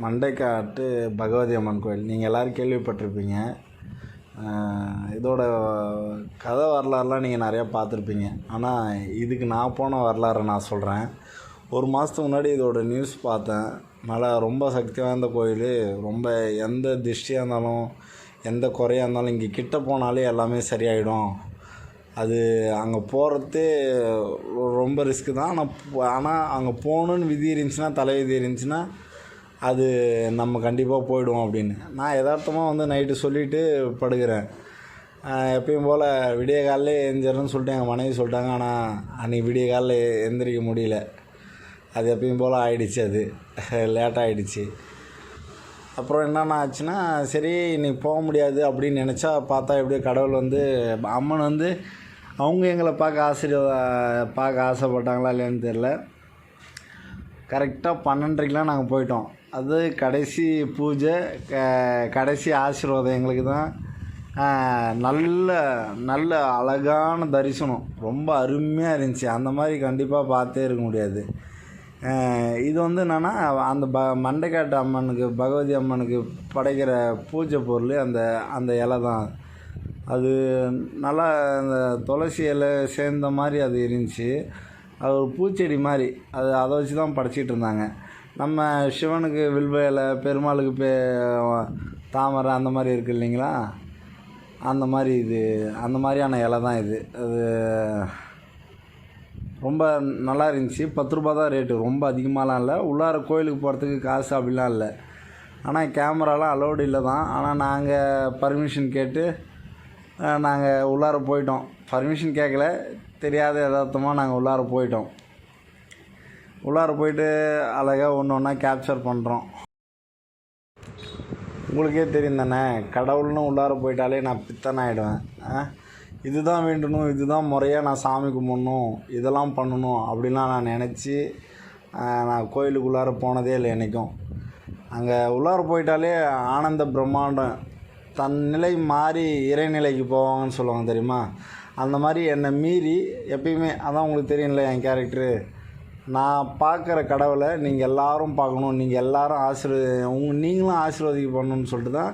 மண்டைக்காட்டு பகவதி அம்மன் கோயில் நீங்கள் எல்லோரும் கேள்விப்பட்டிருப்பீங்க. இதோட கதை வரலாறுலாம் நீங்கள் நிறையா பார்த்துருப்பீங்க. ஆனால் இதுக்கு நான் போன வரலாறை நான் சொல்கிறேன். ஒரு மாதத்துக்கு முன்னாடி இதோட நியூஸ் பார்த்தேன். நல்லா ரொம்ப சக்தி வாய்ந்த கோயில். ரொம்ப எந்த திருஷ்டியாக இருந்தாலும் எந்த குறையாக இருந்தாலும் இங்கே கிட்ட போனாலே எல்லாமே சரியாயிடும். அது அங்கே போகிறதே ரொம்ப ரிஸ்க்கு தான். ஆனால் அங்கே போகணுன்னு விதி இருந்துச்சுன்னா, தலைவிதி இருந்துச்சுன்னா அது நம்ம கண்டிப்பாக போயிடுவோம் அப்படின்னு நான் யதார்த்தமாக நைட்டு சொல்லிவிட்டு படுக்கிறேன். எப்பயும் போல் விடிய காலையில் எழுந்திரன்னு சொல்லிட்டு எங்கள் மனைவி சொல்லிட்டாங்க. ஆனால் அன்றைக்கி விடிய காலையில் எந்திரிக்க முடியல. அது எப்பயும் போல் ஆகிடுச்சு. அது லேட்டாக ஆகிடுச்சு. அப்புறம் என்னென்ன ஆச்சுன்னா, சரி இன்றைக்கி போக முடியாது அப்படின்னு நினச்சா பார்த்தா எப்படியோ கடவுள் அம்மன் அவங்க எங்களை பார்க்க ஆசைப்பட்டாங்களா இல்லைன்னு தெரில. கரெக்டாக 12:30க்கெலாம் நாங்கள் போயிட்டோம். அது கடைசி பூஜை, கடைசி ஆசீர்வாதம் எங்களுக்கு தான். நல்ல அழகான தரிசனம், ரொம்ப அருமையாக இருந்துச்சு. அந்த மாதிரி கண்டிப்பாக பார்த்தே இருக்க முடியாது. இது என்னென்னா, அந்த மண்டைக்காட்டு அம்மனுக்கு, பகவதி அம்மனுக்கு படைக்கிற பூஜை பொருள் அந்த இலை தான். அது நல்லா அந்த துளசி இலை சேர்ந்த மாதிரி அது இருந்துச்சு. அது ஒரு பூச்செடி மாதிரி. அதை வச்சு தான் படைச்சிட்டு இருந்தாங்க. நம்ம சிவனுக்கு வில்வ இலை, பெருமாளுக்கு தாமரை அந்த மாதிரி இருக்குது இல்லைங்களா, அந்த மாதிரியான இலை தான் இது. அது ரொம்ப நல்லா இருந்துச்சு. 10 ரூபா தான் ரேட்டு, ரொம்ப அதிகமாகலாம் இல்லை. உள்ளார கோயிலுக்கு போகிறதுக்கு காசு அப்படிலாம் இல்லை. ஆனால் கேமராலாம் அலோடு இல்லை தான். ஆனால் நாங்கள் பர்மிஷன் கேட்டு நாங்கள் உள்ளார போயிட்டோம். பர்மிஷன் கேட்கல, தெரியாத யதார்த்தமாக நாங்கள் உள்ளார போயிட்டோம். உள்ளார போயிட்டு அழகாக ஒன்று ஒன்றா கேப்சர் பண்ணுறோம். உங்களுக்கே தெரியும் தானே, கடவுள்னு உள்ளார போயிட்டாலே நான் பித்தன் ஆகிடுவேன். இதுதான் வேண்டணும், இதுதான் முறையாக நான் சாமி கும்பிடணும், இதெல்லாம் பண்ணணும் அப்படின்லாம் நான் நினச்சி நான் கோயிலுக்குள்ளார போனதே இல்லை என்றைக்கும். அங்கே உள்ளார போயிட்டாலே ஆனந்த பிரம்மாண்டம். தன் நிலை மாறி இறைநிலைக்கு போவாங்கன்னு சொல்லுவாங்க தெரியுமா. அந்த மாதிரி என்னை மீறி எப்பயுமே, அதான் உங்களுக்கு தெரியும்ல என் கேரக்டரு, நான் பார்க்குற கடவுளை நீங்கள் எல்லோரும் பார்க்கணும், நீங்கள் எல்லோரும் நீங்களும் ஆசீர்வதிக்க பண்ணணும்னு சொல்லிட்டு தான்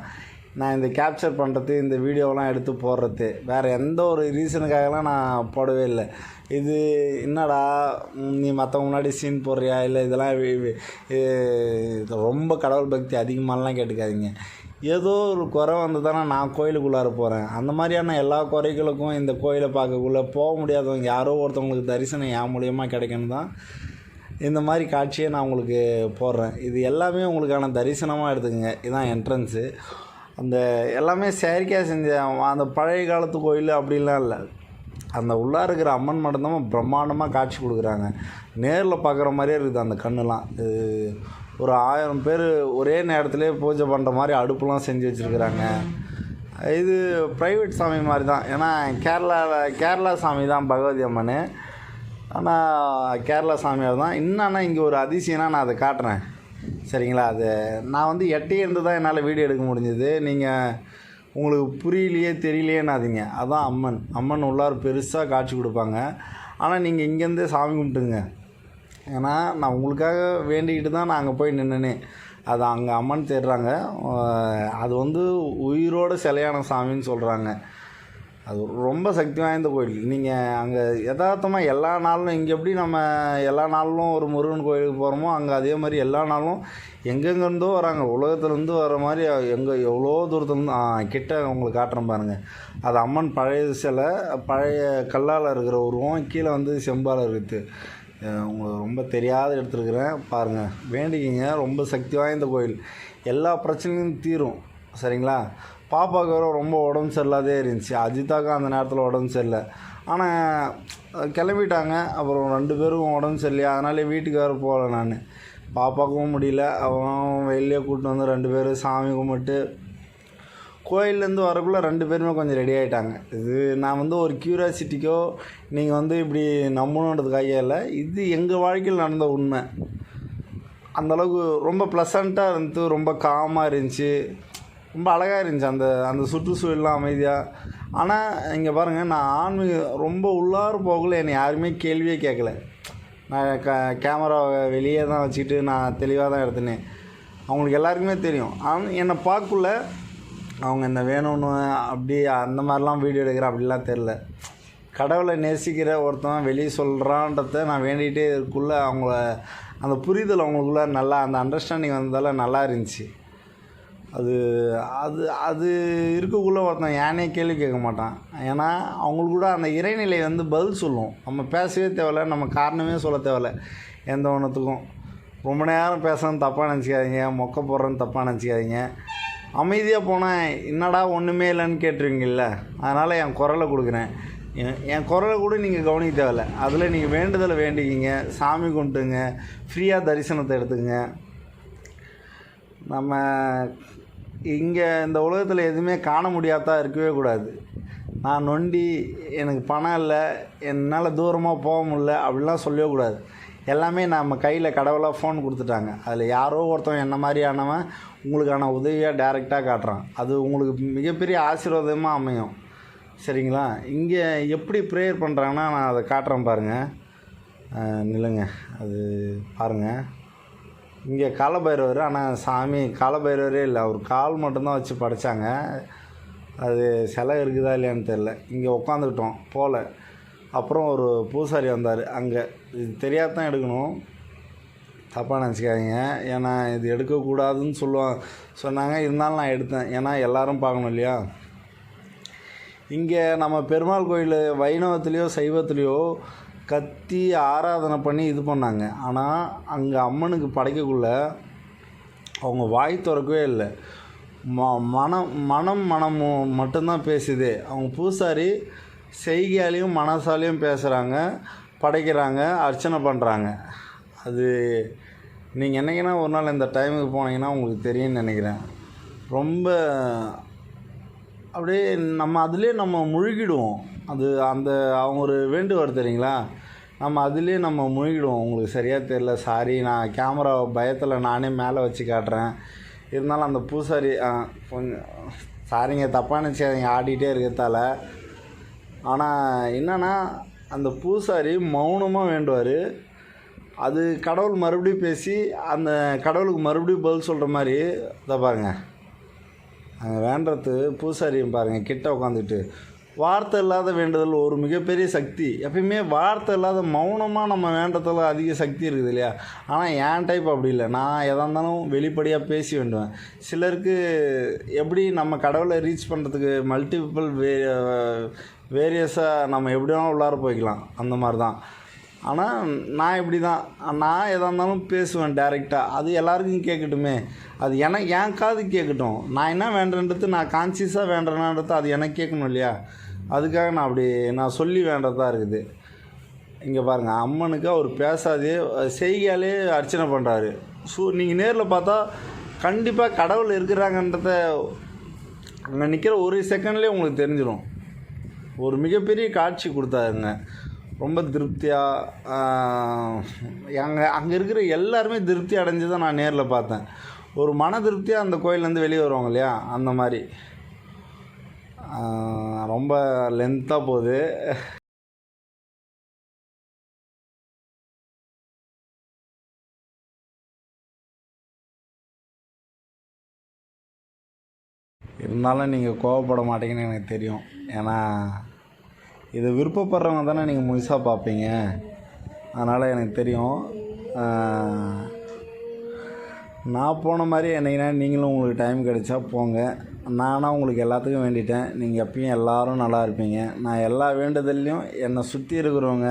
நான் இந்த கேப்சர் பண்ணுறது, இந்த வீடியோவெலாம் எடுத்து போடுறது. வேறு எந்த ஒரு ரீசனுக்காகலாம் நான் போடவே இல்லை. இது என்னடா நீ மற்றவங்க முன்னாடி சீன் போடுறியா, இல்லை இதெல்லாம் ரொம்ப கடவுள் பக்தி அதிகமாகலாம் கேட்டுக்காதீங்க. ஏதோ ஒரு குறை வந்து தானே நான் கோயிலுக்குள்ளார போகிறேன். அந்த மாதிரியான எல்லா குறைகளுக்கும் இந்த கோயிலை பார்க்கக்குள்ளே போக முடியாதவங்க யாரோ ஒருத்தவங்களுக்கு தரிசனம் என் மூலியமாக கிடைக்கணும் தான் இந்த மாதிரி காட்சியை நான் உங்களுக்கு போடுறேன். இது எல்லாமே உங்களுக்கான தரிசனமாக எடுத்துக்கோங்க. இதுதான் என்ட்ரன்ஸு. அந்த எல்லாமே செயற்கையாக செஞ்ச அந்த பழைய காலத்து கோயில் அப்படிலாம் இல்லை. அந்த உள்ளார இருக்கிற அம்மன் மட்டும்தான் பிரம்மாண்டமாக காட்சி கொடுக்குறாங்க. நேரில் பார்க்குற மாதிரியே இருக்குது அந்த கண்ணுலாம். ஒரு 1000 பேர் ஒரே நேரத்திலே பூஜை பண்ணுற மாதிரி அடுப்புலாம் செஞ்சு வச்சுருக்குறாங்க. இது ப்ரைவேட் சாமி மாதிரி தான். ஏன்னா கேரளா சாமி தான் பகவதி அம்மன். ஆனால் கேரளா சாமியார் தான். இன்னும் இங்கே ஒரு அதிசயம்னா நான் அதை காட்டுறேன் சரிங்களா. அது நான் எட்டே இருந்து தான் என்னால் வீடியோ எடுக்க முடிஞ்சது. நீங்கள் உங்களுக்கு புரியலையே தெரியலையேன்னாதீங்க. அதுதான் அம்மன் உள்ளார பெருசாக காட்சி கொடுப்பாங்க. ஆனால் நீங்கள் இங்கேருந்தே சாமி கும்பிட்டுங்க. ஏன்னா நான் உங்களுக்காக வேண்டிக்கிட்டு தான் நான் அங்கே போய் நின்னேனே. அது அங்கே அம்மன் தேடுறாங்க. அது உயிரோட சிலையான சாமின்னு சொல்கிறாங்க. அது ரொம்ப சக்தி வாய்ந்த கோயில். நீங்கள் அங்கே யதார்த்தமாக எல்லா நாளும் இங்கே எப்படி நம்ம எல்லா நாளும் ஒரு முருகன் கோயிலுக்கு போகிறோமோ, அங்கே அதே மாதிரி எல்லா நாளும் எங்கெங்கேருந்தோ வராங்க. உலகத்துலேருந்து வர மாதிரி எவ்வளோ தூரத்துலேருந்து கிட்ட உங்களுக்கு காட்டுறேன் பாருங்கள். அது அம்மன் பழைய சிலை, பழைய கல்லால் இருக்கிற உருவம், கீழே செம்பால் இருக்குது. உங்களுக்கு ரொம்ப தெரியாத எடுத்துருக்குறேன் பாருங்கள், வேண்டிக்கிங்க. ரொம்ப சக்தி வாய்ந்த கோயில். எல்லா பிரச்சனையும் தீரும் சரிங்களா. பாப்பாவுக்கு வேறு ரொம்ப உடம்பு சரியில்லாதே இருந்துச்சு. அஜித்தாக்கும் அந்த நேரத்தில் உடம்பு சரியில்லை. ஆனால் கிளம்பிட்டாங்க. அப்புறம் 2 பேரும் உடம்பு சரியில்லையா, அதனால வீட்டுக்கு வேறு போகல. நான் பாப்பாவுக்கும் முடியல. அவன் வெளியே கூப்பிட்டு 2 பேரும் சாமி கும்பிட்டு கோயிலேருந்து வரக்குள்ளே 2 பேருமே கொஞ்சம் ரெடி ஆகிட்டாங்க. இது நான் வந்து ஒரு க்யூரியாசிட்டிக்கோ நீங்கள் வந்து இப்படி நம்பணுன்றதுக்காக இல்லை, இது எங்கள் வாழ்க்கையில் நடந்த உண்மை. அந்தளவுக்கு ரொம்ப ப்ளசண்ட்டாக இருந்துச்சு, ரொம்ப காமாக இருந்துச்சு, ரொம்ப அழகாக இருந்துச்சு அந்த அந்த சுற்றுச்சூழலாம் அமைதியாக. ஆனால் இங்கே பாருங்கள், நான் ரொம்ப உள்ளார போகல, என்னை யாருமே கேள்வியே கேட்கல. நான் கேமராவை வெளியே தான் வச்சுக்கிட்டு நான் தெளிவாக தான் எடுத்தினேன். அவங்களுக்கு எல்லாருக்குமே தெரியும். ஆனால் என்னை பார்க்கக்குள்ள அவங்க என்ன வேணும்னு அப்படி அந்த மாதிரிலாம் வீடியோ எடுக்கிற அப்படிலாம் தெரில. கடவுளை நேசிக்கிற ஒருத்தன் வெளியே சொல்கிறான்றத நான் வேண்டிகிட்டே இருக்குள்ளே அவங்கள அந்த புரிதல் அவங்களுக்குள்ள நல்லா அந்த அண்டர்ஸ்டாண்டிங் வந்ததால் நல்லா இருந்துச்சு. அது அது அது இருக்கக்குள்ளே ஒருத்தன் ஏனே கேள்வி கேட்க மாட்டான். ஏன்னா அவங்களுக்கு கூட அந்த இறைநிலை வந்து பதில் சொல்லும். நம்ம பேசவே தேவையில்ல, நம்ம காரணமே சொல்ல தேவையில்ல எந்த ஒன்றுத்துக்கும். ரொம்ப நேரம் பேசணும்னு தப்பாக நினச்சிக்காதீங்க, மொக்க போடுறேன்னு தப்பாக நினச்சிக்காதீங்க. அமைதியாக போனால் என்னடா ஒன்றுமே இல்லைன்னு கேட்டுருவீங்கள்ல, அதனால் என் குரலை கொடுக்குறேன். என் குரலை கூட நீங்கள் கவனிக்க தேவையில்ல. அதில் நீங்கள் வேண்டுதலை வேண்டிக்கிங்க, சாமி கும்பிட்டுங்க, ஃப்ரீயாக தரிசனத்தை எடுத்துக்கங்க. நம்ம இங்கே இந்த உலகத்தில் எதுவுமே காண முடியாதா இருக்கவே கூடாது. நான் நொண்டி, எனக்கு பணம் இல்லை, என்னால் தூரமாக போக முடில அப்படிலாம் சொல்லவே கூடாது. எல்லாமே நம்ம கையில் கடவுளாக ஃபோன் கொடுத்துட்டாங்க. அதில் யாரோ ஒருத்தன் என்ன மாதிரியானவன் உங்களுக்கான உதவியாக டைரெக்டாக காட்டுறான். அது உங்களுக்கு மிகப்பெரிய ஆசீர்வாதமாக அமையும். சரிங்களா? இங்கே எப்படி ப்ரேயர் பண்ணுறாங்கன்னா நான் அதை காட்டுறேன் பாருங்கள். நில்லுங்க, அது பாருங்கள். இங்கே காலபைரவர், ஆனால் சாமி காலபைரவரே இல்லை, அவர் கால் மட்டும்தான் வச்சு படைத்தாங்க. அது சிலை இருக்குதா இல்லையான்னு தெரில. இங்கே உட்காந்துக்கிட்டோம் போல். அப்புறம் ஒரு பூசாரி வந்தார். அங்கே இது தெரியாதான் எடுக்கணும், தப்பாக நினச்சிக்காதீங்க. ஏன்னா இது எடுக்கக்கூடாதுன்னு சொன்னாங்க. இருந்தாலும் நான் எடுத்தேன், ஏன்னா எல்லோரும் பார்க்கணும் இல்லையா. இங்கே நம்ம பெருமாள் கோயில் வைணவத்துலேயோ சைவத்துலேயோ கத்தி ஆராதனை பண்ணி இது பண்ணாங்க. ஆனால் அங்கே அம்மனுக்கு படைக்கக்குள்ள அவங்க வாய் திறக்கவே இல்லை. மனம் மட்டும்தான் பேசுது. அவங்க பூசாரி செய்கையாலையும் மனசாலையும் பேசுகிறாங்க, படைக்கிறாங்க, அர்ச்சனை பண்ணுறாங்க. அது நீங்கள் என்னைக்குன்னா ஒரு நாள் இந்த டைமுக்கு போனீங்கன்னா உங்களுக்கு தெரியும்னு நினைக்கிறேன். ரொம்ப அப்படியே நம்ம அதிலே நம்ம முழுகிடுவோம். அது அந்த அவங்க ஒரு வேண்டுவார் தெரியுங்களா, நம்ம அதிலே நம்ம முழுகிடுவோம். உங்களுக்கு சரியாக தெரியல, சாரி. நான் கேமரா பயத்தில் நானே மேலே வச்சு காட்டுறேன். இருந்தாலும் அந்த பூசாரி கொஞ்சம் சாரிங்க, தப்பாக நினச்சாதீங்க ஆடிக்கிட்டே இருக்கிறதால. ஆனால் என்னென்னா அந்த பூசாரி மௌனமாக வேண்டுவார். அது கடவுள் மறுபடியும் பேசி அந்த கடவுளுக்கு மறுபடியும் பதில் சொல்கிற மாதிரி. இதை பாருங்கள், அங்கே வேண்டுறது பூசாரியும் பாருங்கள், கிட்ட உட்காந்துட்டு. வார்த்தை இல்லாத வேண்டுதல் ஒரு மிகப்பெரிய சக்தி. எப்பயுமே வார்த்தை இல்லாத மௌனமாக நம்ம வேண்டதில் அதிக சக்தி இருக்குது இல்லையா. ஆனால் என் டைப் அப்படி இல்லை. நான் எதாக இருந்தாலும் வெளிப்படையாக பேசி வேண்டுவேன். சிலருக்கு எப்படி நம்ம கடவுளை ரீச் பண்ணுறதுக்கு மல்டிபிள் வேரியஸாக நம்ம எப்படி வேணாலும் உள்ளார போய்க்கலாம், அந்த மாதிரி தான். ஆனால் நான் இப்படி தான், நான் எதாக இருந்தாலும் பேசுவேன் டைரெக்டாக. அது எல்லாருக்கும் கேட்கட்டுமே, அது என் காது கேட்கட்டும். நான் என்ன வேண்டன்றது, நான் கான்சியஸாக வேண்டேனான்றது அது எனக்கு கேட்கணும் இல்லையா. அதுக்காக நான் சொல்லி வேண்டதாக இருக்குது. இங்கே பாருங்கள், அம்மனுக்கு அவர் பேசாதே செய்கையாலே அர்ச்சனை பண்ணுறாரு. நீங்கள் நேரில் பார்த்தா கண்டிப்பாக கடவுள் இருக்கிறாங்கன்றத அங்கே நிற்கிற ஒரு செகண்ட்லேயே உங்களுக்கு தெரிஞ்சிடும். ஒரு மிகப்பெரிய காட்சி கொடுத்தாருங்க, ரொம்ப திருப்தியாக. அங்கே இருக்கிற எல்லாருமே திருப்தி அடைஞ்சு தான் நான் நேரில் பார்த்தேன். ஒரு மன திருப்தியாக அந்த கோயிலேருந்து வெளியே வருவாங்க இல்லையா, அந்த மாதிரி. ரொம்ப லென்த்தாக போகுது. இருந்தாலும் நீங்கள் கோவப்பட மாட்டீங்கன்னு எனக்கு தெரியும். ஏன்னா இது விருப்பப்படுறவங்க தானே நீங்கள் முழுசாக பார்ப்பீங்க. அதனால் எனக்கு தெரியும். நான் போன மாதிரி என்னைக்குன்னா நீங்களும் உங்களுக்கு டைம் கிடைச்சா போங்க. நானாக உங்களுக்கு எல்லாத்துக்கும் வேண்டிட்டேன். நீங்கள் எப்பயும் எல்லோரும் நல்லா இருப்பீங்க. நான் எல்லா வேண்டுதல்லையும் என்னை சுற்றி இருக்கிறவங்க,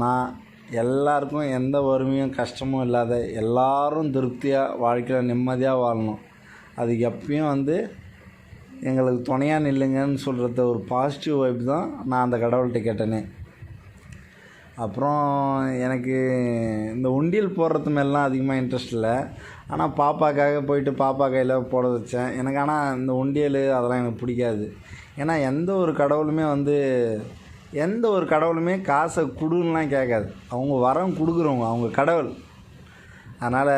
நான் எல்லாருக்கும் எந்த வறுமையும் கஷ்டமும் இல்லாத எல்லோரும் திருப்தியாக வாழ்க்கையில் நிம்மதியாக வாழணும். அதுக்கு எப்பயும் எங்களுக்கு துணையாக நில்லுங்கன்னு சொல்கிறத ஒரு பாசிட்டிவ் வைப் தான் நான் அந்த கடவுள்கிட்ட கேட்டேனே. அப்புறம் எனக்கு இந்த உண்டியல் போடுறது மேலாம் அதிகமாக இன்ட்ரெஸ்ட் இல்லை. ஆனால் பாப்பாக்காக போயிட்டு பாப்பா கையில் போட வச்சேன். எனக்கு ஆனால் இந்த உண்டியல் அதெல்லாம் எனக்கு பிடிக்காது. ஏன்னா எந்த ஒரு கடவுளுமே காசை கொடுன்னுலாம் கேட்காது. அவங்க வரம் கொடுக்குறவங்க, அவங்க கடவுள். அதனால்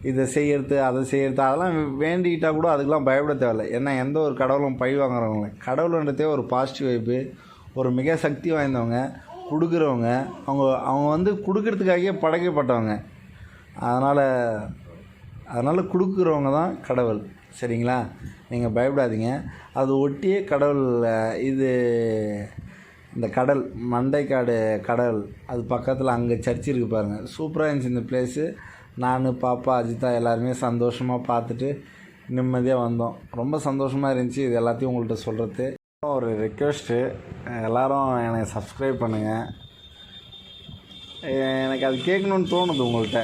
இதை செய்கிறது அதை செய்கிறது அதெல்லாம் வேண்டிக்கிட்டால் கூட அதுக்கெலாம் பயப்பட தேவையில்லை. ஏன்னா எந்த ஒரு கடவுளும் பழி வாங்குறவங்க. கடவுள்ன்றதே ஒரு பாசிட்டிவ் வைப்பு, ஒரு மிக சக்தி வாய்ந்தவங்க, கொடுக்குறவங்க. அவங்க கொடுக்கறதுக்காகவே படைக்கப்பட்டவங்க. அதனால் கொடுக்குறவங்க தான் கடவுள். சரிங்களா? நீங்கள் பயப்படாதீங்க. அது ஒட்டியே கடவுள் இந்த கடல் மண்டைக்காடு கடல் அது பக்கத்தில் அங்கே சர்ச் இருக்குது பாருங்கள். சூப்பராக இருந்துச்சு இந்த பிளேஸு. நான், பாப்பா, அஜிதா எல்லாருமே சந்தோஷமாக பார்த்துட்டு நிம்மதியாக வந்தோம். ரொம்ப சந்தோஷமாக இருந்துச்சு இது எல்லாத்தையும் உங்கள்கிட்ட சொல்கிறது. ஒரு ரெக்வெஸ்ட்டு, எல்லோரும் எனக்கு சப்ஸ்கிரைப் பண்ணுங்கள். எனக்கு அது கேட்கணுன்னு தோணுது உங்கள்கிட்ட.